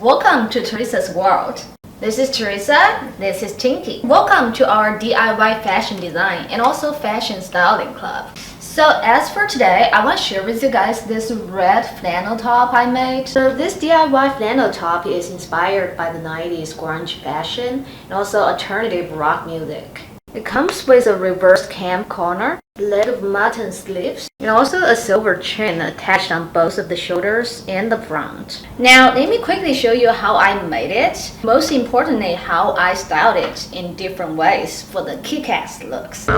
welcome to Teresa's world. This is Teresa, this is Tinky. Welcome to our DIY fashion design and also fashion styling club. So as for today, I want to share with you guys this red flannel top I made. So this DIY flannel top is inspired by the 90s grunge fashion and also alternative rock music. It comes with a reverse cam corner, little mutton sleeves, and also a silver chain attached on both of the shoulders and the front. Now, let me quickly show you how I made it. Most importantly, how I styled it in different ways for the kick-ass looks.